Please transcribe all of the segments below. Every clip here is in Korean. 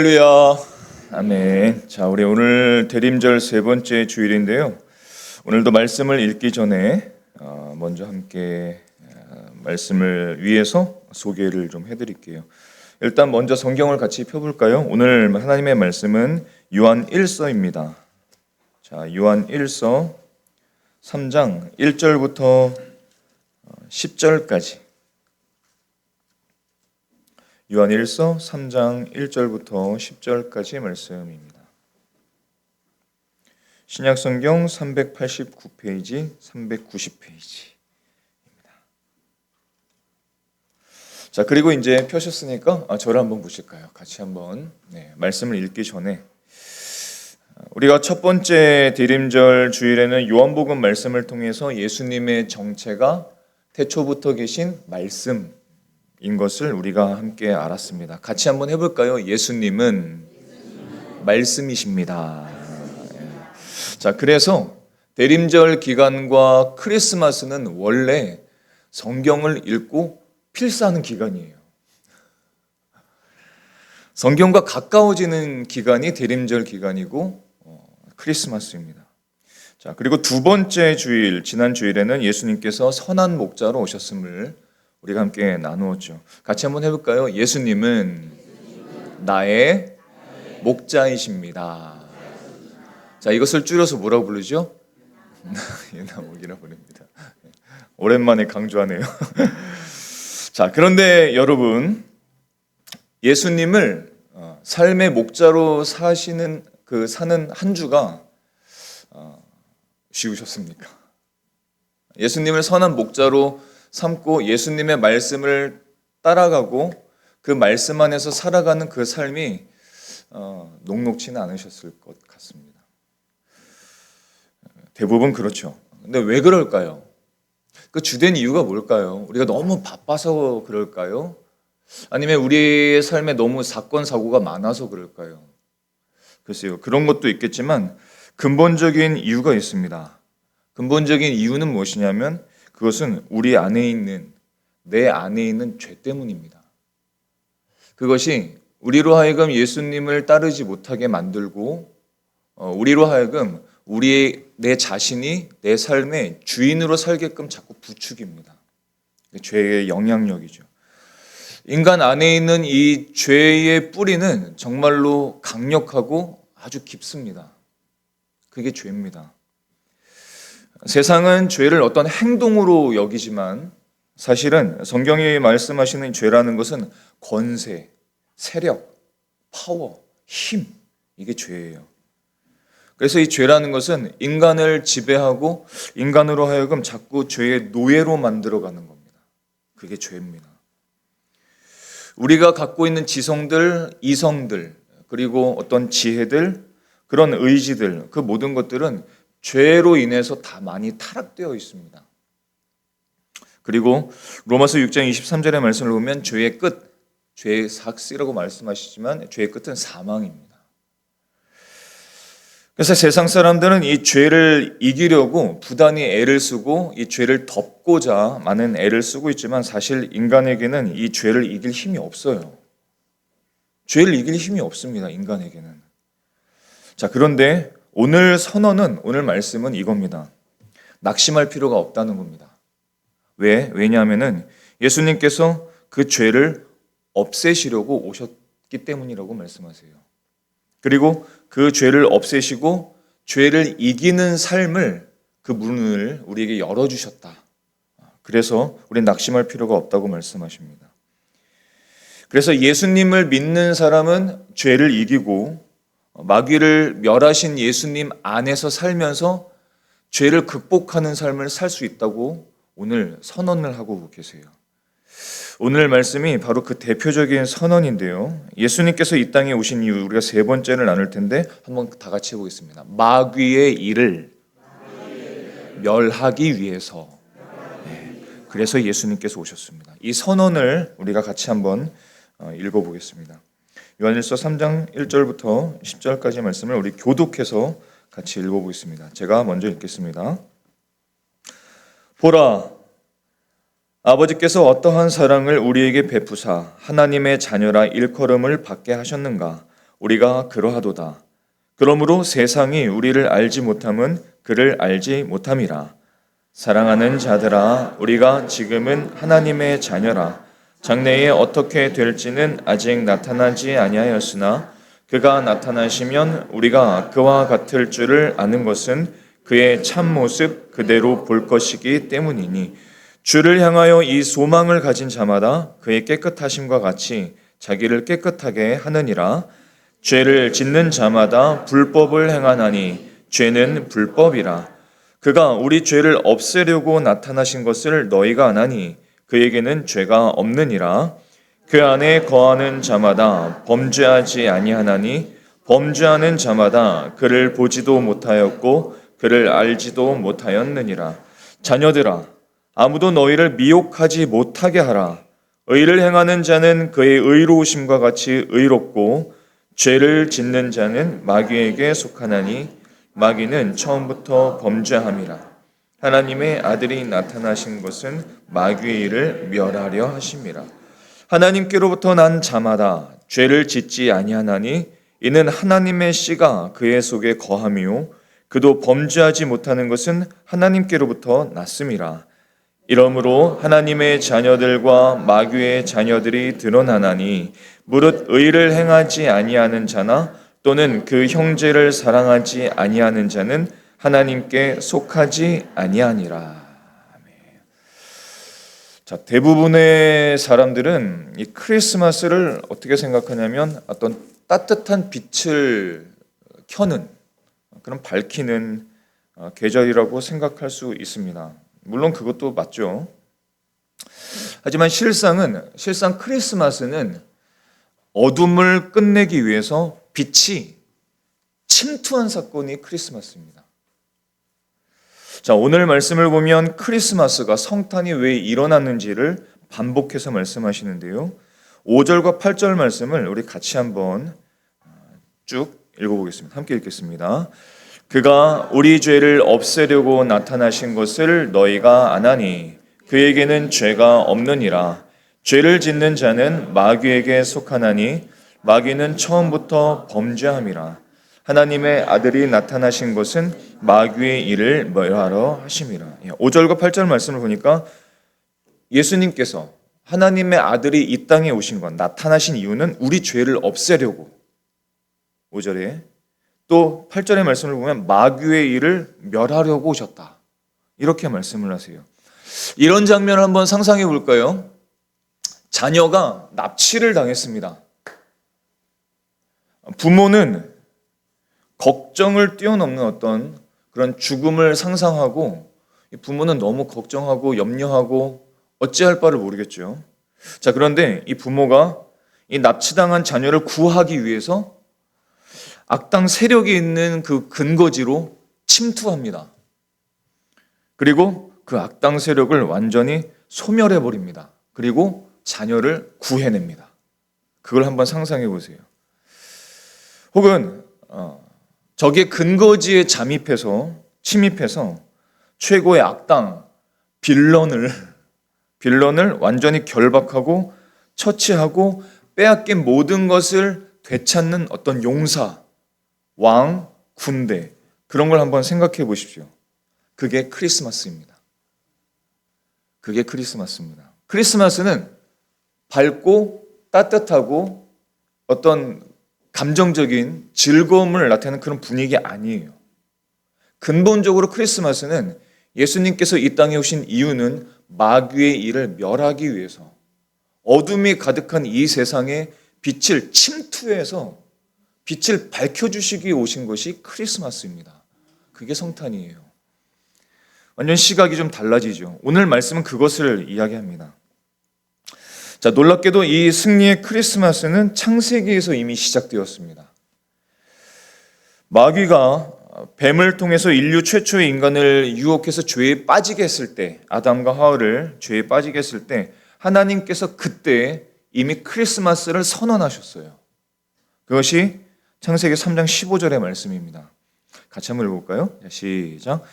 할렐루야, 아멘. 자, 우리 오늘 대림절 세 번째 주일인데요. 오늘도 말씀을 읽기 전에 먼저 함께 말씀을 위해서 소개를 좀 해드릴게요. 일단 먼저 성경을 같이 펴볼까요? 오늘 하나님의 말씀은 요한 1서입니다. 자, 요한 1서 3장 1절부터 10절까지. 요한 1서 3장 1절부터 10절까지의 말씀입니다. 신약성경 389페이지, 390페이지입니다. 자, 그리고 이제 펴셨으니까 저를 한번 보실까요? 같이 한번 말씀을 읽기 전에 우리가 첫 번째 대림절 주일에는 요한복음 말씀을 통해서 예수님의 정체가 태초부터 계신 말씀 인 것을 우리가 함께 알았습니다. 같이 한번 해볼까요? 예수님은 말씀이십니다. 자, 그래서 대림절 기간과 크리스마스는 원래 성경을 읽고 필사하는 기간이에요. 성경과 가까워지는 기간이 대림절 기간이고 크리스마스입니다. 자, 그리고 두 번째 주일, 지난 주일에는 예수님께서 선한 목자로 오셨음을 우리가 함께 나누었죠. 같이 한번 해볼까요? 예수님은 나의 목자이십니다. 자, 이것을 줄여서 뭐라고 부르죠? 예나목이라 부릅니다. 오랜만에 강조하네요. 자, 그런데 여러분, 예수님을 삶의 목자로 사는 한 주가 쉬우셨습니까? 예수님을 선한 목자로 삼고 예수님의 말씀을 따라가고 그 말씀 안에서 살아가는 그 삶이 녹록지는 않으셨을 것 같습니다. 대부분 그렇죠. 근데 왜 그럴까요? 그 주된 이유가 뭘까요? 우리가 너무 바빠서 그럴까요? 아니면 우리의 삶에 너무 사건 사고가 많아서 그럴까요? 글쎄요, 그런 것도 있겠지만 근본적인 이유가 있습니다. 근본적인 이유는 무엇이냐면 그것은 우리 안에 있는, 내 안에 있는 죄 때문입니다. 그것이 우리로 하여금 예수님을 따르지 못하게 만들고 우리로 하여금 내 자신이 내 삶의 주인으로 살게끔 자꾸 부추깁니다. 죄의 영향력이죠. 인간 안에 있는 이 죄의 뿌리는 정말로 강력하고 아주 깊습니다. 그게 죄입니다. 세상은 죄를 어떤 행동으로 여기지만 사실은 성경이 말씀하시는 죄라는 것은 권세, 세력, 파워, 힘, 이게 죄예요. 그래서 이 죄라는 것은 인간을 지배하고 인간으로 하여금 자꾸 죄의 노예로 만들어가는 겁니다. 그게 죄입니다. 우리가 갖고 있는 지성들, 이성들, 그리고 어떤 지혜들, 그런 의지들, 그 모든 것들은 죄로 인해서 다 많이 타락되어 있습니다. 그리고 로마서 6장 23절의 말씀을 보면 죄의 끝, 죄의 삭시라고 말씀하시지만 죄의 끝은 사망입니다. 그래서 세상 사람들은 이 죄를 이기려고 부단히 애를 쓰고 이 죄를 덮고자 많은 애를 쓰고 있지만 사실 인간에게는 이 죄를 이길 힘이 없어요. 죄를 이길 힘이 없습니다, 인간에게는. 자, 그런데 오늘 말씀은 이겁니다. 낙심할 필요가 없다는 겁니다. 왜냐하면 예수님께서 그 죄를 없애시려고 오셨기 때문이라고 말씀하세요. 그리고 그 죄를 없애시고 죄를 이기는 삶을, 그 문을 우리에게 열어주셨다. 그래서 우리는 낙심할 필요가 없다고 말씀하십니다. 그래서 예수님을 믿는 사람은 죄를 이기고 마귀를 멸하신 예수님 안에서 살면서 죄를 극복하는 삶을 살 수 있다고 오늘 선언을 하고 계세요. 오늘 말씀이 바로 그 대표적인 선언인데요. 예수님께서 이 땅에 오신 이유, 우리가 세 번째를 나눌 텐데 한번 다 같이 해보겠습니다. 마귀의 일을 멸하기 위해서. 그래서 예수님께서 오셨습니다. 이 선언을 우리가 같이 한번 읽어보겠습니다. 요한일서 3장 1절부터 10절까지 말씀을 우리 교독해서 같이 읽어보겠습니다. 제가 먼저 읽겠습니다. 보라, 아버지께서 어떠한 사랑을 우리에게 베푸사 하나님의 자녀라 일컬음을 받게 하셨는가? 우리가 그러하도다. 그러므로 세상이 우리를 알지 못함은 그를 알지 못함이라. 사랑하는 자들아, 우리가 지금은 하나님의 자녀라. 장래에 어떻게 될지는 아직 나타나지 아니하였으나 그가 나타나시면 우리가 그와 같을 줄을 아는 것은 그의 참모습 그대로 볼 것이기 때문이니, 주를 향하여 이 소망을 가진 자마다 그의 깨끗하심과 같이 자기를 깨끗하게 하느니라. 죄를 짓는 자마다 불법을 행하나니 죄는 불법이라. 그가 우리 죄를 없애려고 나타나신 것을 너희가 아나니 그에게는 죄가 없느니라. 그 안에 거하는 자마다 범죄하지 아니하나니 범죄하는 자마다 그를 보지도 못하였고 그를 알지도 못하였느니라. 자녀들아, 아무도 너희를 미혹하지 못하게 하라. 의를 행하는 자는 그의 의로우심과 같이 의롭고 죄를 짓는 자는 마귀에게 속하나니 마귀는 처음부터 범죄함이라. 하나님의 아들이 나타나신 것은 마귀의 일을 멸하려 하심이라. 하나님께로부터 난 자마다 죄를 짓지 아니하나니 이는 하나님의 씨가 그의 속에 거함이요 그도 범죄하지 못하는 것은 하나님께로부터 났음이라. 이러므로 하나님의 자녀들과 마귀의 자녀들이 드러나나니 무릇 의를 행하지 아니하는 자나 또는 그 형제를 사랑하지 아니하는 자는 하나님께 속하지 아니하니라. 자, 대부분의 사람들은 이 크리스마스를 어떻게 생각하냐면 어떤 따뜻한 빛을 켜는 그런 밝히는 계절이라고 생각할 수 있습니다. 물론 그것도 맞죠. 하지만 실상 크리스마스는 어둠을 끝내기 위해서 빛이 침투한 사건이 크리스마스입니다. 자, 오늘 말씀을 보면 크리스마스가 성탄이 왜 일어났는지를 반복해서 말씀하시는데요. 5절과 8절 말씀을 우리 같이 한번 쭉 읽어보겠습니다. 함께 읽겠습니다. 그가 우리 죄를 없애려고 나타나신 것을 너희가 아나니 그에게는 죄가 없느니라. 죄를 짓는 자는 마귀에게 속하나니 마귀는 처음부터 범죄함이라. 하나님의 아들이 나타나신 것은 마귀의 일을 멸하러 하심이라. 5절과 8절 말씀을 보니까 예수님께서 하나님의 아들이 이 땅에 오신 건, 나타나신 이유는 우리 죄를 없애려고. 5절에 또 8절의 말씀을 보면 마귀의 일을 멸하려고 오셨다. 이렇게 말씀을 하세요. 이런 장면을 한번 상상해 볼까요? 자녀가 납치를 당했습니다. 부모는 걱정을 뛰어넘는 어떤 그런 죽음을 상상하고, 부모는 너무 걱정하고 염려하고 어찌할 바를 모르겠죠. 자, 그런데 이 부모가 이 납치당한 자녀를 구하기 위해서 악당 세력이 있는 그 근거지로 침투합니다. 그리고 그 악당 세력을 완전히 소멸해 버립니다. 그리고 자녀를 구해냅니다. 그걸 한번 상상해 보세요. 혹은 적의 근거지에 침입해서 최고의 악당 빌런을 완전히 결박하고 처치하고 빼앗긴 모든 것을 되찾는 어떤 용사, 왕, 군대, 그런 걸 한번 생각해 보십시오. 그게 크리스마스입니다. 그게 크리스마스입니다. 크리스마스는 밝고 따뜻하고 어떤 감정적인 즐거움을 나타내는 그런 분위기 아니에요. 근본적으로 크리스마스는 예수님께서 이 땅에 오신 이유는 마귀의 일을 멸하기 위해서 어둠이 가득한 이 세상에 빛을 침투해서 빛을 밝혀주시기 오신 것이 크리스마스입니다. 그게 성탄이에요. 완전 시각이 좀 달라지죠. 오늘 말씀은 그것을 이야기합니다. 자, 놀랍게도 이 승리의 크리스마스는 창세기에서 이미 시작되었습니다. 마귀가 뱀을 통해서 인류 최초의 인간을 유혹해서 죄에 빠지게 했을 때, 아담과 하와를 죄에 빠지게 했을 때 하나님께서 그때 이미 크리스마스를 선언하셨어요. 그것이 창세기 3장 15절의 말씀입니다. 같이 한번 읽어볼까요? 시작.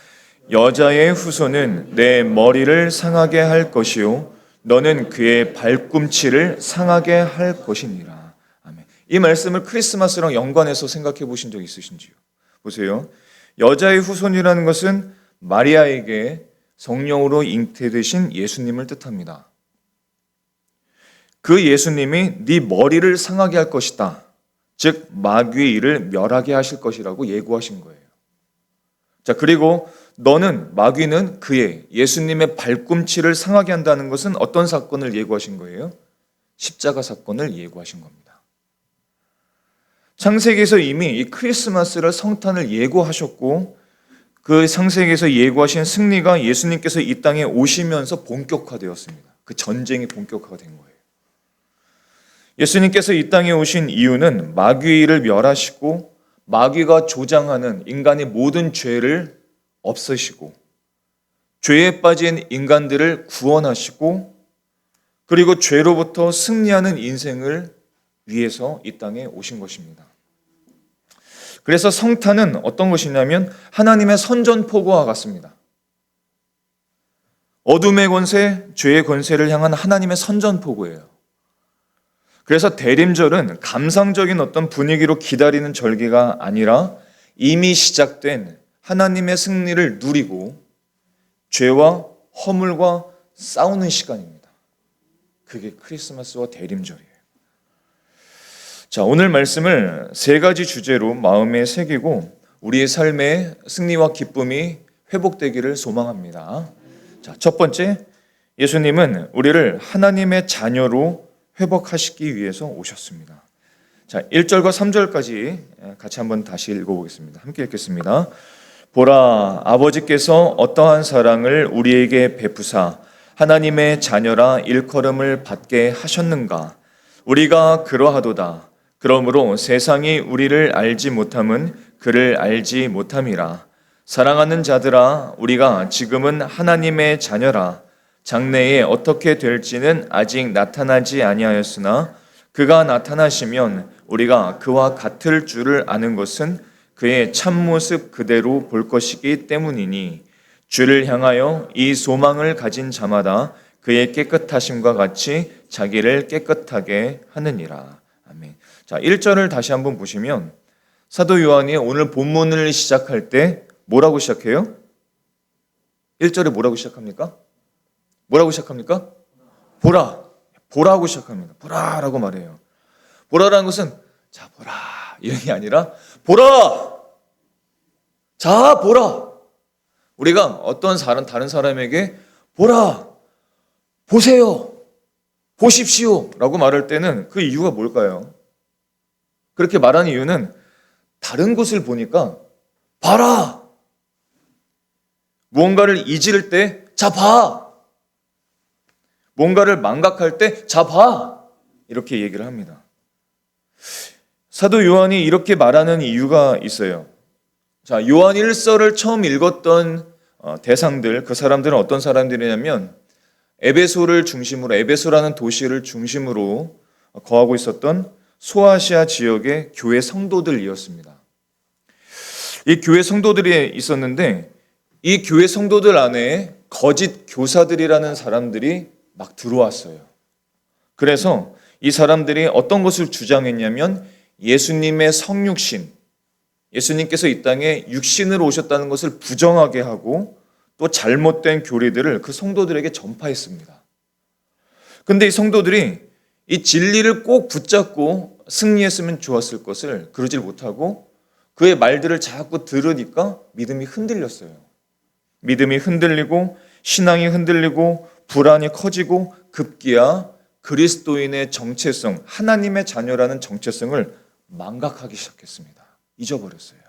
여자의 후손은 내 머리를 상하게 할 것이요 너는 그의 발꿈치를 상하게 할 것이니라. 아멘. 이 말씀을 크리스마스랑 연관해서 생각해 보신 적 있으신지요? 보세요. 여자의 후손이라는 것은 마리아에게 성령으로 잉태되신 예수님을 뜻합니다. 그 예수님이 네 머리를 상하게 할 것이다. 즉 마귀의 일을 멸하게 하실 것이라고 예고하신 거예요. 자, 그리고 너는 마귀는 그의 예수님의 발꿈치를 상하게 한다는 것은 어떤 사건을 예고하신 거예요? 십자가 사건을 예고하신 겁니다. 창세기에서 이미 이 크리스마스를 성탄을 예고하셨고 그 창세기에서 예고하신 승리가 예수님께서 이 땅에 오시면서 본격화되었습니다. 그 전쟁이 본격화가 된 거예요. 예수님께서 이 땅에 오신 이유는 마귀의 일을 멸하시고 마귀가 조장하는 인간의 모든 죄를 없애시고 죄에 빠진 인간들을 구원하시고 그리고 죄로부터 승리하는 인생을 위해서 이 땅에 오신 것입니다. 그래서 성탄은 어떤 것이냐면 하나님의 선전포고와 같습니다. 어둠의 권세, 죄의 권세를 향한 하나님의 선전포고예요. 그래서 대림절은 감상적인 어떤 분위기로 기다리는 절기가 아니라 이미 시작된 하나님의 승리를 누리고 죄와 허물과 싸우는 시간입니다. 그게 크리스마스와 대림절이에요. 자, 오늘 말씀을 세 가지 주제로 마음에 새기고 우리의 삶의 승리와 기쁨이 회복되기를 소망합니다. 자, 첫 번째, 예수님은 우리를 하나님의 자녀로 회복하시기 위해서 오셨습니다. 자, 1절과 3절까지 같이 한번 다시 읽어보겠습니다. 함께 읽겠습니다. 보라, 아버지께서 어떠한 사랑을 우리에게 베푸사 하나님의 자녀라 일컬음을 받게 하셨는가? 우리가 그러하도다. 그러므로 세상이 우리를 알지 못함은 그를 알지 못함이라. 사랑하는 자들아, 우리가 지금은 하나님의 자녀라. 장래에 어떻게 될지는 아직 나타나지 아니하였으나 그가 나타나시면 우리가 그와 같을 줄을 아는 것은 그의 참모습 그대로 볼 것이기 때문이니 주를 향하여 이 소망을 가진 자마다 그의 깨끗하심과 같이 자기를 깨끗하게 하느니라. 아멘. 자, 1절을 다시 한번 보시면 사도 요한이 오늘 본문을 시작할 때 뭐라고 시작해요? 1절에 뭐라고 시작합니까? 뭐라고 시작합니까? 보라. 보라고 시작합니다. 보라라고 말해요. 보라라는 것은 자, 보라 이런 게 아니라 보라. 자, 보라. 우리가 어떤 다른 사람에게 보라, 보세요, 보십시오 라고 말할 때는 그 이유가 뭘까요? 그렇게 말하는 이유는 다른 곳을 보니까 봐라. 무언가를 잊을 때 자, 봐. 뭔가를 망각할 때 자, 봐. 이렇게 얘기를 합니다. 사도 요한이 이렇게 말하는 이유가 있어요. 자, 요한 1서를 처음 읽었던 대상들, 그 사람들은 어떤 사람들이냐면 에베소를 중심으로, 에베소라는 도시를 중심으로 거하고 있었던 소아시아 지역의 교회 성도들이었습니다. 이 교회 성도들이 있었는데 이 교회 성도들 안에 거짓 교사들이라는 사람들이 막 들어왔어요. 그래서 이 사람들이 어떤 것을 주장했냐면 예수님의 성육신, 예수님께서 이 땅에 육신으로 오셨다는 것을 부정하게 하고 또 잘못된 교리들을 그 성도들에게 전파했습니다. 근데 이 성도들이 이 진리를 꼭 붙잡고 승리했으면 좋았을 것을 그러질 못하고 그의 말들을 자꾸 들으니까 믿음이 흔들렸어요. 믿음이 흔들리고 신앙이 흔들리고 불안이 커지고 급기야 그리스도인의 정체성, 하나님의 자녀라는 정체성을 망각하기 시작했습니다. 잊어버렸어요.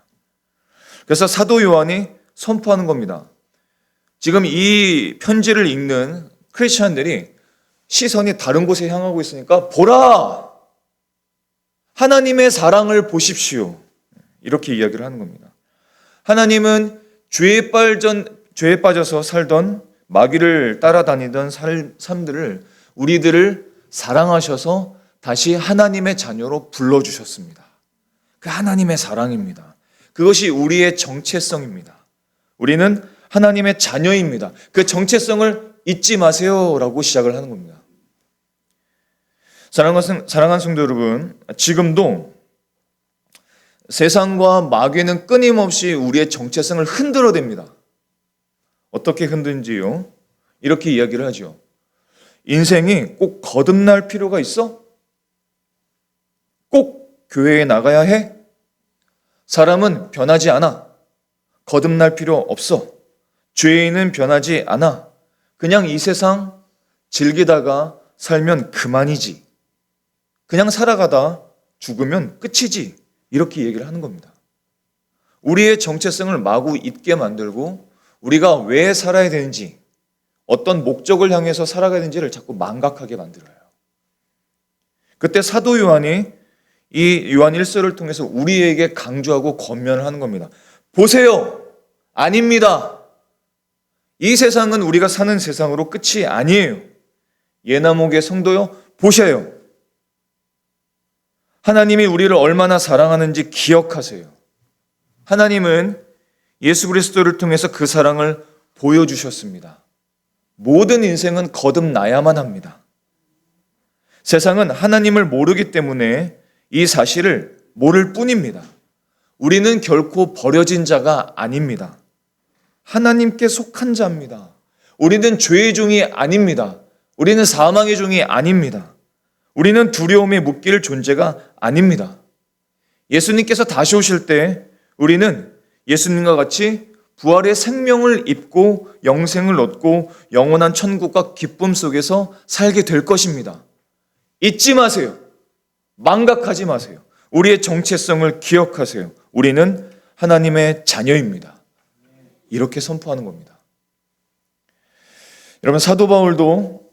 그래서 사도 요한이 선포하는 겁니다. 지금 이 편지를 읽는 크리스천들이 시선이 다른 곳에 향하고 있으니까 보라! 하나님의 사랑을 보십시오. 이렇게 이야기를 하는 겁니다. 하나님은 죄에 빠져서 살던 마귀를 따라다니던 삶들을 우리들을 사랑하셔서 다시 하나님의 자녀로 불러주셨습니다. 그 하나님의 사랑입니다. 그것이 우리의 정체성입니다. 우리는 하나님의 자녀입니다. 그 정체성을 잊지 마세요라고 시작을 하는 겁니다. 사랑하는 성도 여러분, 지금도 세상과 마귀는 끊임없이 우리의 정체성을 흔들어댑니다. 어떻게 흔든지요? 이렇게 이야기를 하죠. 인생이 꼭 거듭날 필요가 있어? 꼭 교회에 나가야 해? 사람은 변하지 않아. 거듭날 필요 없어. 죄인은 변하지 않아. 그냥 이 세상 즐기다가 살면 그만이지. 그냥 살아가다 죽으면 끝이지. 이렇게 얘기를 하는 겁니다. 우리의 정체성을 마구 잊게 만들고 우리가 왜 살아야 되는지, 어떤 목적을 향해서 살아가야 되는지를 자꾸 망각하게 만들어요. 그때 사도 요한이 이 요한 1서를 통해서 우리에게 강조하고 권면을 하는 겁니다. 보세요. 아닙니다. 이 세상은 우리가 사는 세상으로 끝이 아니에요. 예나목의 성도요, 보셔요. 하나님이 우리를 얼마나 사랑하는지 기억하세요. 하나님은 예수 그리스도를 통해서 그 사랑을 보여주셨습니다. 모든 인생은 거듭나야만 합니다. 세상은 하나님을 모르기 때문에 이 사실을 모를 뿐입니다. 우리는 결코 버려진 자가 아닙니다. 하나님께 속한 자입니다. 우리는 죄의 종이 아닙니다. 우리는 사망의 종이 아닙니다. 우리는 두려움에 묶일 존재가 아닙니다. 예수님께서 다시 오실 때 우리는 예수님과 같이 부활의 생명을 입고 영생을 얻고 영원한 천국과 기쁨 속에서 살게 될 것입니다. 잊지 마세요. 망각하지 마세요. 우리의 정체성을 기억하세요. 우리는 하나님의 자녀입니다. 이렇게 선포하는 겁니다. 여러분, 사도 바울도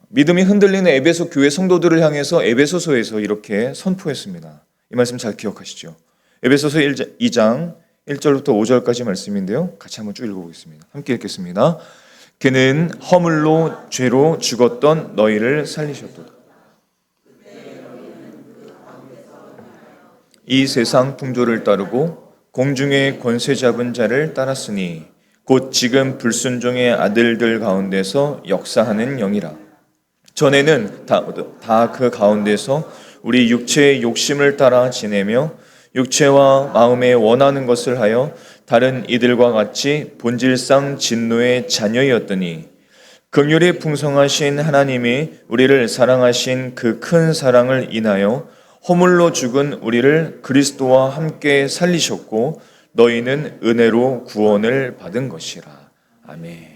믿음이 흔들리는 에베소 교회 성도들을 향해서 에베소서에서 이렇게 선포했습니다. 이 말씀 잘 기억하시죠? 에베소서 2장 1절부터 5절까지 말씀인데요. 같이 한번 쭉 읽어보겠습니다. 함께 읽겠습니다. 그는 허물로 죄로 죽었던 너희를 살리셨도다. 이 세상 풍조를 따르고 공중의 권세 잡은 자를 따랐으니 곧 지금 불순종의 아들들 가운데서 역사하는 영이라. 전에는 다 그 가운데서 우리 육체의 욕심을 따라 지내며 육체와 마음에 원하는 것을 하여 다른 이들과 같이 본질상 진노의 자녀였더니 긍휼이 풍성하신 하나님이 우리를 사랑하신 그 큰 사랑을 인하여 허물로 죽은 우리를 그리스도와 함께 살리셨고 너희는 은혜로 구원을 받은 것이라. 아멘.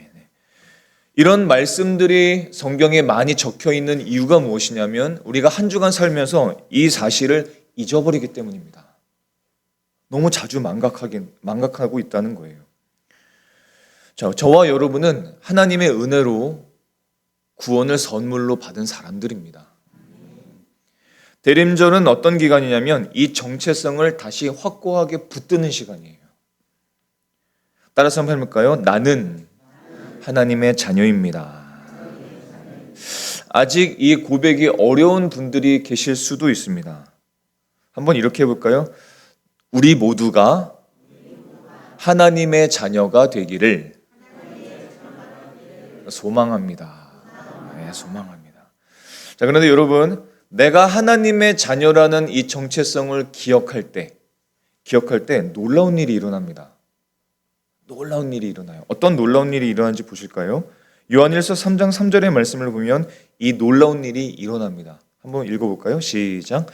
이런 말씀들이 성경에 많이 적혀 있는 이유가 무엇이냐면 우리가 한 주간 살면서 이 사실을 잊어버리기 때문입니다. 너무 자주 망각하고 있다는 거예요. 자, 저와 여러분은 하나님의 은혜로 구원을 선물로 받은 사람들입니다. 대림절은 어떤 기간이냐면 이 정체성을 다시 확고하게 붙드는 시간이에요. 따라서 한번 해볼까요? 나는 하나님의 자녀입니다. 아직 이 고백이 어려운 분들이 계실 수도 있습니다. 한번 이렇게 해볼까요? 우리 모두가 하나님의 자녀가 되기를 소망합니다. 네, 소망합니다. 자, 그런데 여러분, 내가 하나님의 자녀라는 이 정체성을 기억할 때 놀라운 일이 일어납니다. 놀라운 일이 일어나요. 어떤 놀라운 일이 일어나는지 보실까요? 요한일서 3장 3절의 말씀을 보면 이 놀라운 일이 일어납니다. 한번 읽어볼까요? 시작.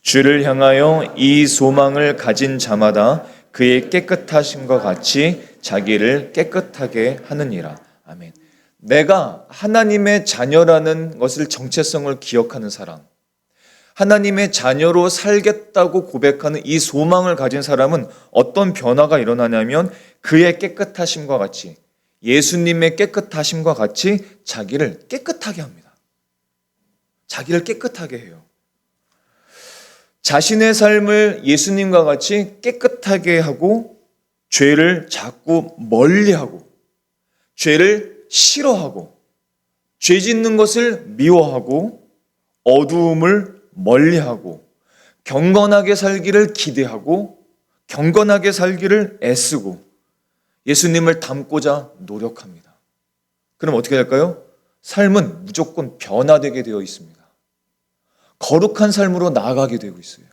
주를 향하여 이 소망을 가진 자마다 그의 깨끗하심과 같이 자기를 깨끗하게 하느니라. 아멘. 내가 하나님의 자녀라는 것을 정체성을 기억하는 사람, 하나님의 자녀로 살겠다고 고백하는 이 소망을 가진 사람은 어떤 변화가 일어나냐면 그의 깨끗하심과 같이, 예수님의 깨끗하심과 같이 자기를 깨끗하게 합니다. 자기를 깨끗하게 해요. 자신의 삶을 예수님과 같이 깨끗하게 하고 죄를 자꾸 멀리하고 죄를 싫어하고 죄 짓는 것을 미워하고 어두움을 멀리하고 경건하게 살기를 기대하고 경건하게 살기를 애쓰고 예수님을 닮고자 노력합니다. 그럼 어떻게 될까요? 삶은 무조건 변화되게 되어 있습니다. 거룩한 삶으로 나아가게 되고 있어요.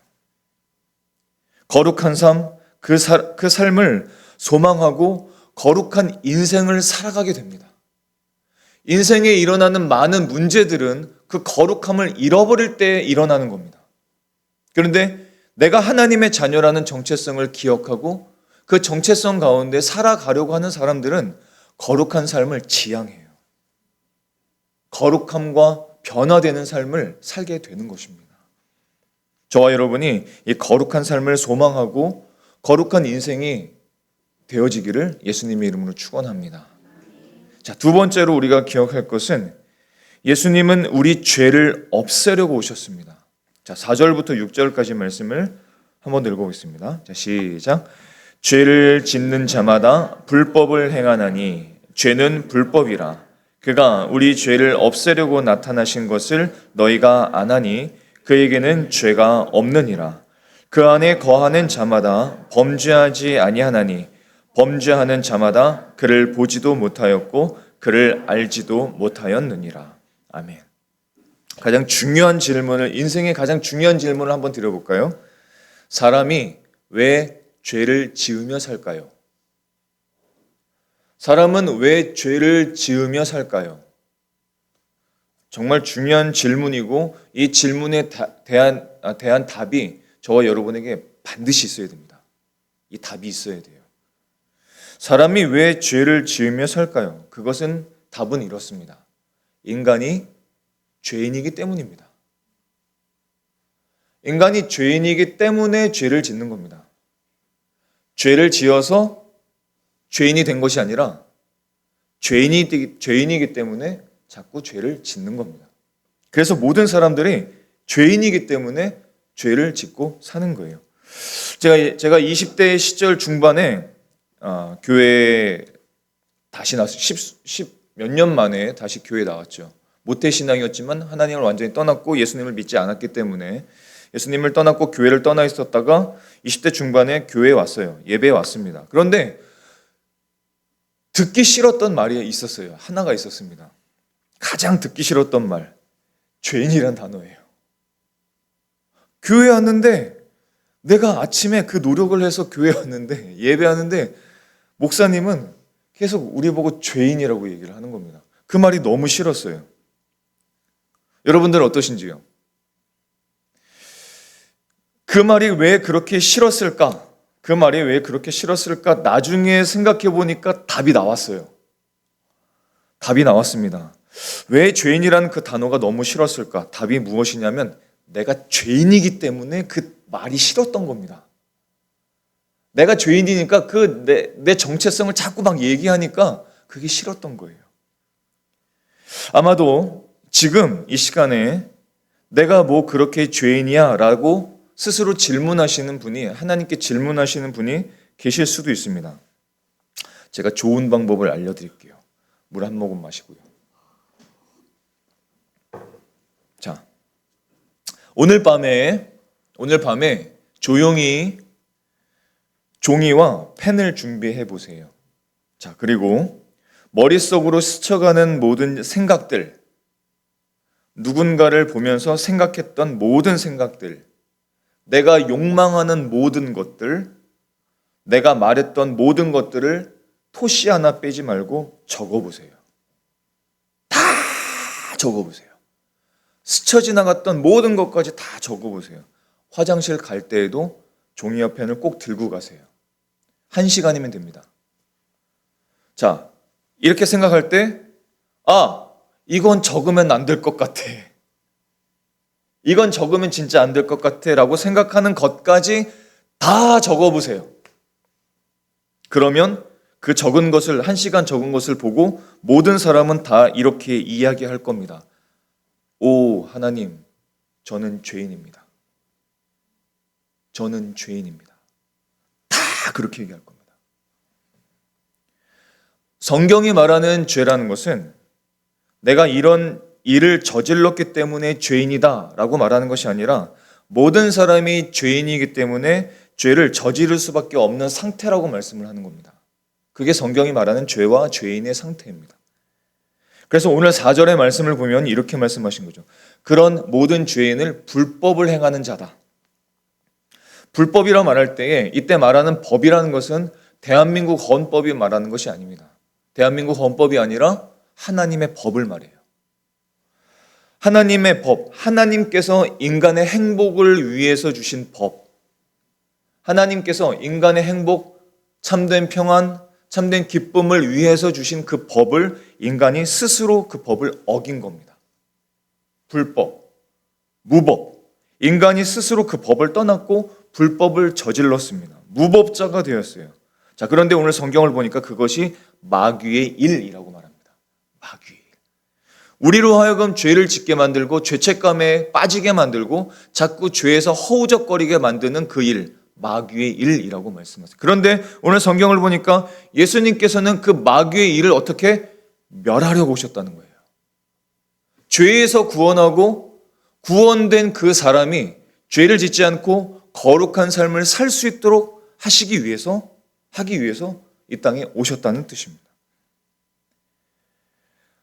거룩한 삶, 그 삶을 소망하고 거룩한 인생을 살아가게 됩니다. 인생에 일어나는 많은 문제들은 그 거룩함을 잃어버릴 때 일어나는 겁니다. 그런데 내가 하나님의 자녀라는 정체성을 기억하고 그 정체성 가운데 살아가려고 하는 사람들은 거룩한 삶을 지향해요. 거룩함과 변화되는 삶을 살게 되는 것입니다. 저와 여러분이 이 거룩한 삶을 소망하고 거룩한 인생이 되어지기를 예수님의 이름으로 축원합니다. 자, 두 번째로 우리가 기억할 것은 예수님은 우리 죄를 없애려고 오셨습니다. 자, 4절부터 6절까지 말씀을 한번 읽어보겠습니다. 자, 시작. 죄를 짓는 자마다 불법을 행하나니 죄는 불법이라. 그가 우리 죄를 없애려고 나타나신 것을 너희가 아나니 그에게는 죄가 없느니라. 그 안에 거하는 자마다 범죄하지 아니하나니 범죄하는 자마다 그를 보지도 못하였고 그를 알지도 못하였느니라. 아멘. 가장 중요한 질문을, 인생의 가장 중요한 질문을 한번 드려볼까요? 사람이 왜 죄를 지으며 살까요? 사람은 왜 죄를 지으며 살까요? 정말 중요한 질문이고 이 질문에 대한 답이 저와 여러분에게 반드시 있어야 됩니다. 이 답이 있어야 돼요. 사람이 왜 죄를 지으며 살까요? 그것은 답은 이렇습니다. 인간이 죄인이기 때문입니다. 인간이 죄인이기 때문에 죄를 짓는 겁니다. 죄를 지어서 죄인이 된 것이 아니라 죄인이기 때문에 자꾸 죄를 짓는 겁니다. 그래서 모든 사람들이 죄인이기 때문에 죄를 짓고 사는 거예요. 제가 20대 시절 중반에 교회에 다시 나왔어요. 10몇 년 만에 다시 교회에 나왔죠. 모태신앙이었지만 하나님을 완전히 떠났고 예수님을 믿지 않았기 때문에 예수님을 떠났고 교회를 떠나 있었다가 20대 중반에 교회에 왔어요. 예배에 왔습니다. 그런데 듣기 싫었던 말이 있었어요. 하나가 있었습니다. 가장 듣기 싫었던 말, 죄인이란 단어예요. 교회 왔는데 내가 아침에 그 노력을 해서 교회 왔는데 예배하는데 목사님은 계속 우리 보고 죄인이라고 얘기를 하는 겁니다. 그 말이 너무 싫었어요. 여러분들은 어떠신지요? 그 말이 왜 그렇게 싫었을까? 그 말이 왜 그렇게 싫었을까? 나중에 생각해 보니까 답이 나왔어요. 답이 나왔습니다. 왜 죄인이라는 그 단어가 너무 싫었을까? 답이 무엇이냐면 내가 죄인이기 때문에 그 말이 싫었던 겁니다. 내가 죄인이니까 내 정체성을 자꾸 막 얘기하니까 그게 싫었던 거예요. 아마도 지금 이 시간에 내가 뭐 그렇게 죄인이야 라고 스스로 질문하시는 분이, 하나님께 질문하시는 분이 계실 수도 있습니다. 제가 좋은 방법을 알려드릴게요. 물 한 모금 마시고요. 자, 오늘 밤에 조용히 종이와 펜을 준비해 보세요. 자, 그리고 머릿속으로 스쳐가는 모든 생각들, 누군가를 보면서 생각했던 모든 생각들, 내가 욕망하는 모든 것들, 내가 말했던 모든 것들을 토시 하나 빼지 말고 적어보세요. 다 적어보세요. 스쳐 지나갔던 모든 것까지 다 적어보세요. 화장실 갈 때에도 종이와 펜을 꼭 들고 가세요. 1시간이면 됩니다. 자, 이렇게 생각할 때, 이건 적으면 안 될 것 같아. 이건 적으면 진짜 안 될 것 같아 라고 생각하는 것까지 다 적어보세요. 그러면 그 적은 것을, 1시간 적은 것을 보고 모든 사람은 다 이렇게 이야기할 겁니다. 오, 하나님, 저는 죄인입니다. 저는 죄인입니다. 다 그렇게 얘기할 겁니다. 성경이 말하는 죄라는 것은 내가 이런 일을 저질렀기 때문에 죄인이다 라고 말하는 것이 아니라 모든 사람이 죄인이기 때문에 죄를 저지를 수밖에 없는 상태라고 말씀을 하는 겁니다. 그게 성경이 말하는 죄와 죄인의 상태입니다. 그래서 오늘 4절의 말씀을 보면 이렇게 말씀하신 거죠. 그런 모든 죄인을 불법을 행하는 자다. 불법이라 말할 때에 이때 말하는 법이라는 것은 대한민국 헌법이 말하는 것이 아닙니다. 대한민국 헌법이 아니라 하나님의 법을 말해요. 하나님의 법, 하나님께서 인간의 행복을 위해서 주신 법. 하나님께서 인간의 행복, 참된 평안, 참된 기쁨을 위해서 주신 그 법을 인간이 스스로 그 법을 어긴 겁니다. 불법, 무법. 인간이 스스로 그 법을 떠났고 불법을 저질렀습니다. 무법자가 되었어요. 자, 그런데 오늘 성경을 보니까 그것이 마귀의 일이라고 말합니다. 마귀의 일. 우리로 하여금 죄를 짓게 만들고 죄책감에 빠지게 만들고 자꾸 죄에서 허우적거리게 만드는 그 일, 마귀의 일이라고 말씀하세요. 그런데 오늘 성경을 보니까 예수님께서는 그 마귀의 일을 어떻게 멸하려고 오셨다는 거예요. 죄에서 구원하고 구원된 그 사람이 죄를 짓지 않고 거룩한 삶을 살 수 있도록 하기 위해서 이 땅에 오셨다는 뜻입니다.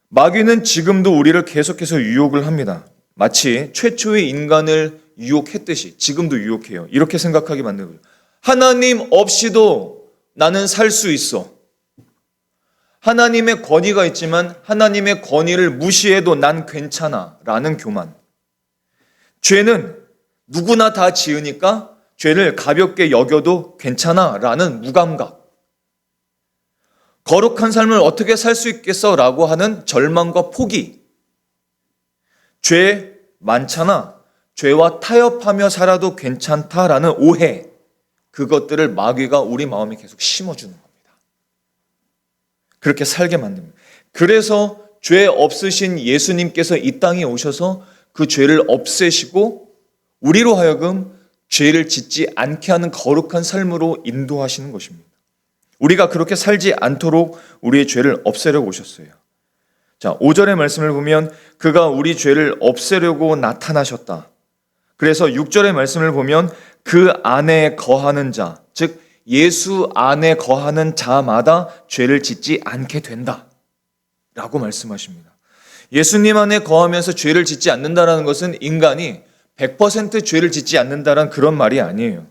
마귀는 지금도 우리를 계속해서 유혹을 합니다. 마치 최초의 인간을 유혹했듯이 지금도 유혹해요. 이렇게 생각하게 만드는 거예요. 하나님 없이도 나는 살 수 있어. 하나님의 권위가 있지만 하나님의 권위를 무시해도 난 괜찮아 라는 교만. 죄는 누구나 다 지으니까 죄를 가볍게 여겨도 괜찮아 라는 무감각. 거룩한 삶을 어떻게 살 수 있겠어 라고 하는 절망과 포기. 죄 많잖아. 죄와 타협하며 살아도 괜찮다라는 오해. 그것들을 마귀가 우리 마음에 계속 심어주는 겁니다. 그렇게 살게 만듭니다. 그래서 죄 없으신 예수님께서 이 땅에 오셔서 그 죄를 없애시고 우리로 하여금 죄를 짓지 않게 하는 거룩한 삶으로 인도하시는 것입니다. 우리가 그렇게 살지 않도록 우리의 죄를 없애려고 오셨어요. 자, 5절의 말씀을 보면 그가 우리 죄를 없애려고 나타나셨다. 그래서 6절의 말씀을 보면 그 안에 거하는 자, 즉 예수 안에 거하는 자마다 죄를 짓지 않게 된다 라고 말씀하십니다. 예수님 안에 거하면서 죄를 짓지 않는다는 것은 인간이 100% 죄를 짓지 않는다는 그런 말이 아니에요.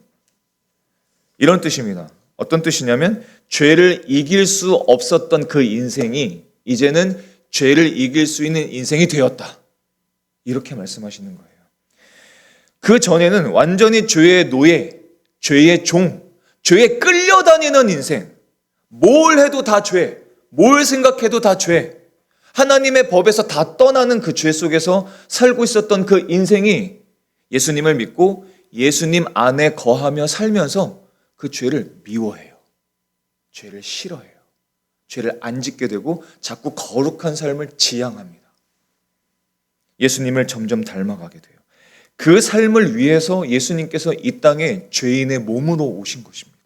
이런 뜻입니다. 어떤 뜻이냐면 죄를 이길 수 없었던 그 인생이 이제는 죄를 이길 수 있는 인생이 되었다. 이렇게 말씀하시는 거예요. 그 전에는 완전히 죄의 노예, 죄의 종, 죄에 끌려다니는 인생. 뭘 해도 다 죄, 뭘 생각해도 다 죄. 하나님의 법에서 다 떠나는 그 죄 속에서 살고 있었던 그 인생이 예수님을 믿고 예수님 안에 거하며 살면서 그 죄를 미워해요. 죄를 싫어해요. 죄를 안 짓게 되고 자꾸 거룩한 삶을 지향합니다. 예수님을 점점 닮아가게 돼요. 그 삶을 위해서 예수님께서 이 땅에 죄인의 몸으로 오신 것입니다.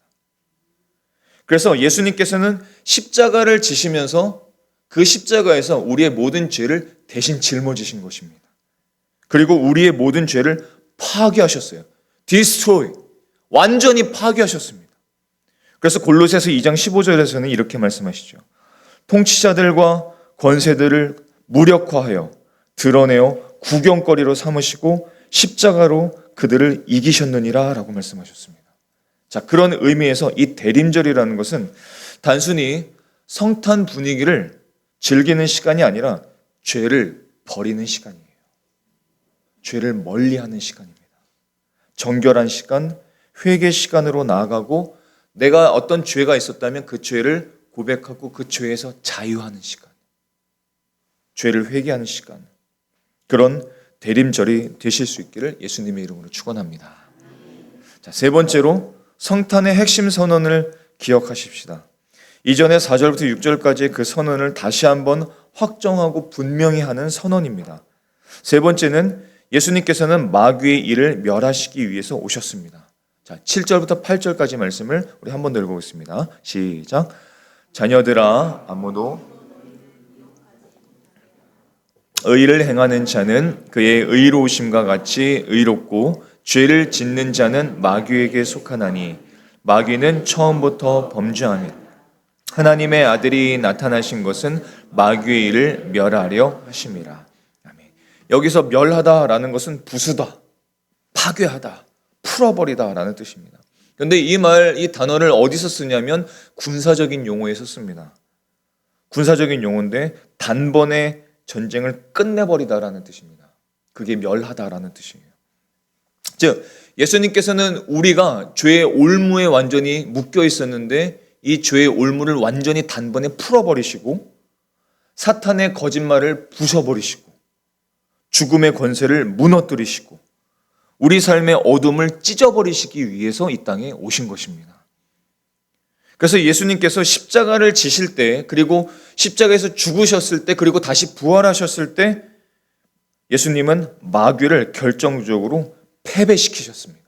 그래서 예수님께서는 십자가를 지시면서 그 십자가에서 우리의 모든 죄를 대신 짊어지신 것입니다. 그리고 우리의 모든 죄를 파괴하셨어요. destroy, 완전히 파괴하셨습니다. 그래서 골로새서 2장 15절에서는 이렇게 말씀하시죠. 통치자들과 권세들을 무력화하여 드러내어 구경거리로 삼으시고 십자가로 그들을 이기셨느니라 라고 말씀하셨습니다. 자, 그런 의미에서 이 대림절이라는 것은 단순히 성탄 분위기를 즐기는 시간이 아니라 죄를 버리는 시간이에요. 죄를 멀리하는 시간입니다. 정결한 시간, 회개 시간으로 나아가고 내가 어떤 죄가 있었다면 그 죄를 고백하고 그 죄에서 자유하는 시간, 죄를 회개하는 시간, 그런 대림절이 되실 수 있기를 예수님의 이름으로 축원합니다. 자, 세 번째로 성탄의 핵심 선언을 기억하십시다. 이전에 4절부터 6절까지 그 선언을 다시 한번 확정하고 분명히 하는 선언입니다. 세 번째는 예수님께서는 마귀의 일을 멸하시기 위해서 오셨습니다. 자, 7절부터 8절까지 말씀을 우리 한번 더 읽어보겠습니다. 시작. 자녀들아, 아무도 의를 행하는 자는 그의 의로우심과 같이 의롭고 죄를 짓는 자는 마귀에게 속하나니 마귀는 처음부터 범죄하며 하나님의 아들이 나타나신 것은 마귀의 일을 멸하려 하심이라. 아멘. 여기서 멸하다라는 것은 부수다, 파괴하다, 풀어버리다라는 뜻입니다. 그런데 이 단어를 어디서 쓰냐면 군사적인 용어에서 씁니다. 군사적인 용어인데 단번에 전쟁을 끝내버리다라는 뜻입니다. 그게 멸하다라는 뜻이에요. 즉 예수님께서는 우리가 죄의 올무에 완전히 묶여 있었는데 이 죄의 올무를 완전히 단번에 풀어버리시고 사탄의 거짓말을 부숴버리시고 죽음의 권세를 무너뜨리시고 우리 삶의 어둠을 찢어버리시기 위해서 이 땅에 오신 것입니다. 그래서 예수님께서 십자가를 지실 때, 그리고 십자가에서 죽으셨을 때, 그리고 다시 부활하셨을 때 예수님은 마귀를 결정적으로 패배시키셨습니다.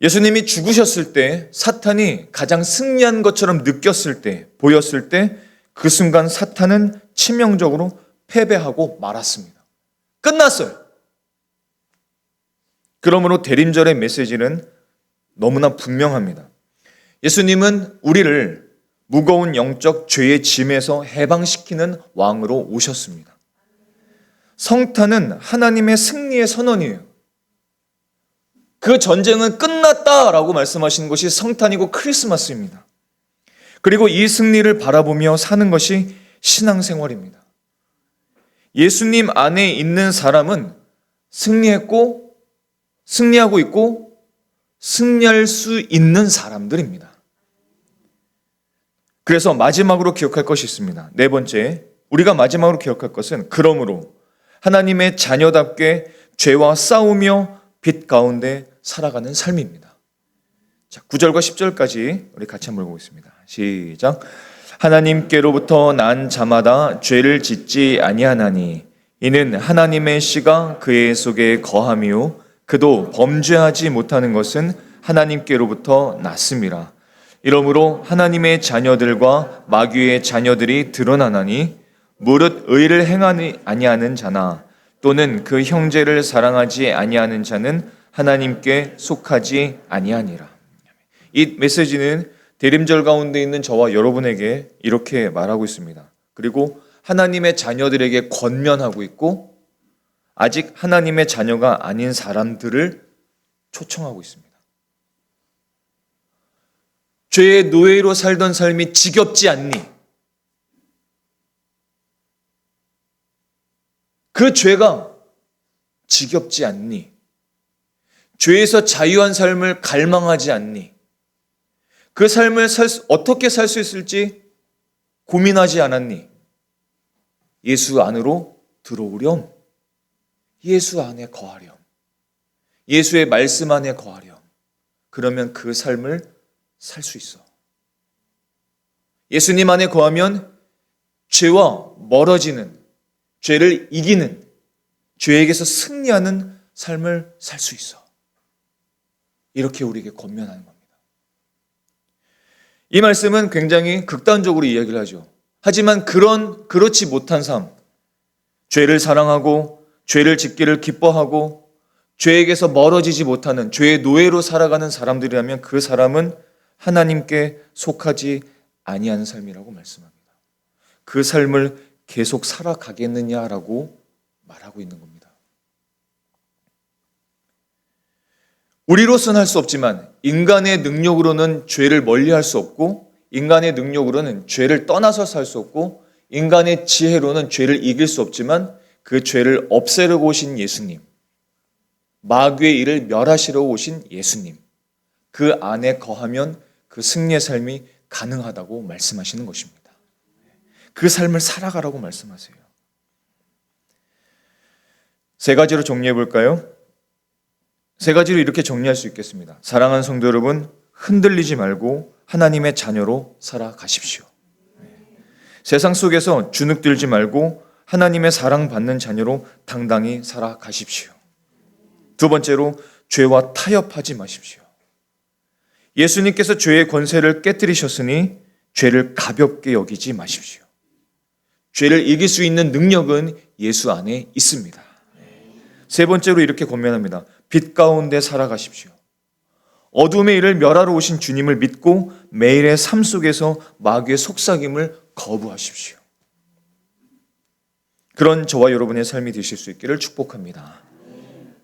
예수님이 죽으셨을 때 사탄이 가장 승리한 것처럼 느꼈을 때, 보였을 때 그 순간 사탄은 치명적으로 패배하고 말았습니다. 끝났어요. 그러므로 대림절의 메시지는 너무나 분명합니다. 예수님은 우리를 무거운 영적 죄의 짐에서 해방시키는 왕으로 오셨습니다. 성탄은 하나님의 승리의 선언이에요. 그 전쟁은 끝났다라고 말씀하시는 것이 성탄이고 크리스마스입니다. 그리고 이 승리를 바라보며 사는 것이 신앙생활입니다. 예수님 안에 있는 사람은 승리했고 승리하고 있고 승리할 수 있는 사람들입니다. 그래서 마지막으로 기억할 것이 있습니다. 네 번째, 우리가 마지막으로 기억할 것은 그러므로 하나님의 자녀답게 죄와 싸우며 빛 가운데 살아가는 삶입니다. 자, 9절과 10절까지 우리 같이 한번 보겠습니다. 시작. 하나님께로부터 난 자마다 죄를 짓지 아니하나니 이는 하나님의 씨가 그의 속에 거함이요 그도 범죄하지 못하는 것은 하나님께로부터 났음이라. 이러므로 하나님의 자녀들과 마귀의 자녀들이 드러나나니 무릇 의를 행하지 아니하는 자나 또는 그 형제를 사랑하지 아니하는 자는 하나님께 속하지 아니하니라. 이 메시지는 대림절 가운데 있는 저와 여러분에게 이렇게 말하고 있습니다. 그리고 하나님의 자녀들에게 권면하고 있고 아직 하나님의 자녀가 아닌 사람들을 초청하고 있습니다. 죄의 노예로 살던 삶이 지겹지 않니? 그 죄가 지겹지 않니? 죄에서 자유한 삶을 갈망하지 않니? 그 삶을 어떻게 살 수 있을지 고민하지 않았니? 예수 안으로 들어오렴. 예수 안에 거하렴. 예수의 말씀 안에 거하렴. 그러면 그 삶을 살 수 있어. 예수님 안에 거하면 죄와 멀어지는, 죄를 이기는, 죄에게서 승리하는 삶을 살 수 있어. 이렇게 우리에게 권면하는 겁니다. 이 말씀은 굉장히 극단적으로 이야기를 하죠. 하지만 그렇지 못한 삶, 죄를 사랑하고 죄를 짓기를 기뻐하고 죄에게서 멀어지지 못하는 죄의 노예로 살아가는 사람들이라면 그 사람은 하나님께 속하지 아니하는 삶이라고 말씀합니다. 그 삶을 계속 살아가겠느냐라고 말하고 있는 겁니다. 우리로서는 할 수 없지만 인간의 능력으로는 죄를 멀리할 수 없고 인간의 능력으로는 죄를 떠나서 살 수 없고 인간의 지혜로는 죄를 이길 수 없지만 그 죄를 없애려고 오신 예수님, 마귀의 일을 멸하시려고 오신 예수님, 그 안에 거하면 그 승리의 삶이 가능하다고 말씀하시는 것입니다. 그 삶을 살아가라고 말씀하세요. 세 가지로 정리해 볼까요? 세 가지로 이렇게 정리할 수 있겠습니다. 사랑하는 성도 여러분, 흔들리지 말고 하나님의 자녀로 살아가십시오. 세상 속에서 주눅들지 말고 하나님의 사랑받는 자녀로 당당히 살아가십시오. 두 번째로 죄와 타협하지 마십시오. 예수님께서 죄의 권세를 깨뜨리셨으니 죄를 가볍게 여기지 마십시오. 죄를 이길 수 있는 능력은 예수 안에 있습니다. 세 번째로 이렇게 권면합니다. 빛 가운데 살아가십시오. 어둠의 일을 멸하러 오신 주님을 믿고 매일의 삶 속에서 마귀의 속삭임을 거부하십시오. 그런 저와 여러분의 삶이 되실 수 있기를 축복합니다.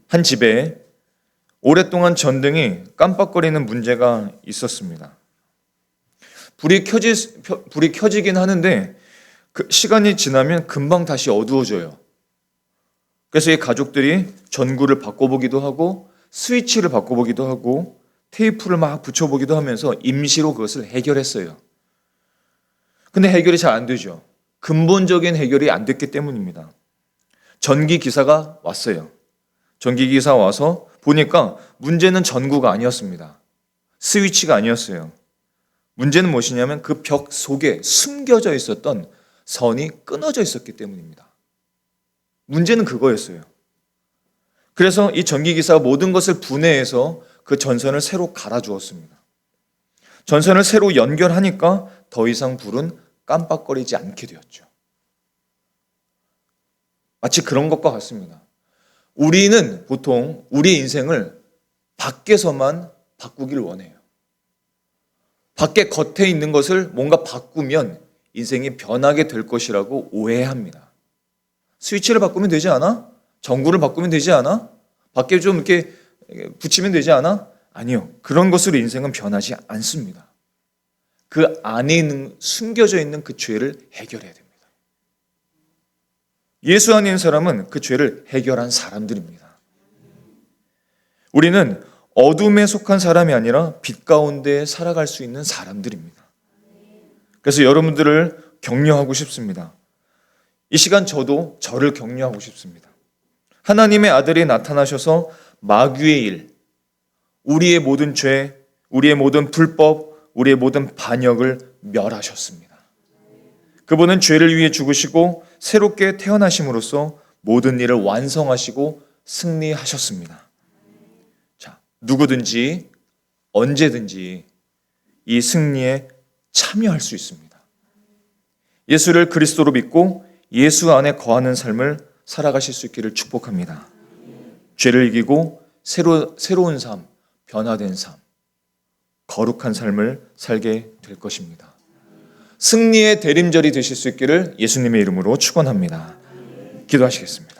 한 집에 오랫동안 전등이 깜빡거리는 문제가 있었습니다. 불이 켜지긴 하는데 그 시간이 지나면 금방 다시 어두워져요. 그래서 이 가족들이 전구를 바꿔보기도 하고 스위치를 바꿔보기도 하고 테이프를 막 붙여보기도 하면서 임시로 그것을 해결했어요. 근데 해결이 잘 안 되죠. 근본적인 해결이 안 됐기 때문입니다. 전기기사가 왔어요. 전기기사 와서 보니까 문제는 전구가 아니었습니다. 스위치가 아니었어요. 문제는 무엇이냐면 그 벽 속에 숨겨져 있었던 선이 끊어져 있었기 때문입니다. 문제는 그거였어요. 그래서 이 전기기사가 모든 것을 분해해서 그 전선을 새로 갈아주었습니다. 전선을 새로 연결하니까 더 이상 불은 깜빡거리지 않게 되었죠. 마치 그런 것과 같습니다. 우리는 보통 우리의 인생을 밖에서만 바꾸길 원해요. 밖에 겉에 있는 것을 뭔가 바꾸면 인생이 변하게 될 것이라고 오해합니다. 스위치를 바꾸면 되지 않아? 전구를 바꾸면 되지 않아? 밖에 좀 이렇게 붙이면 되지 않아? 아니요. 그런 것으로 인생은 변하지 않습니다. 그 안에 숨겨져 있는 그 죄를 해결해야 됩니다. 예수 안에 있는 사람은 그 죄를 해결한 사람들입니다. 우리는 어둠에 속한 사람이 아니라 빛 가운데 살아갈 수 있는 사람들입니다. 그래서 여러분들을 격려하고 싶습니다. 이 시간 저도 저를 격려하고 싶습니다. 하나님의 아들이 나타나셔서 마귀의 일, 우리의 모든 죄, 우리의 모든 불법, 우리의 모든 반역을 멸하셨습니다. 그분은 죄를 위해 죽으시고 새롭게 태어나심으로써 모든 일을 완성하시고 승리하셨습니다. 자, 누구든지 언제든지 이 승리에 참여할 수 있습니다. 예수를 그리스도로 믿고 예수 안에 거하는 삶을 살아가실 수 있기를 축복합니다. 죄를 이기고 새로운 삶, 변화된 삶, 거룩한 삶을 살게 될 것입니다. 승리의 대림절이 되실 수 있기를 예수님의 이름으로 축원합니다. 기도하시겠습니다.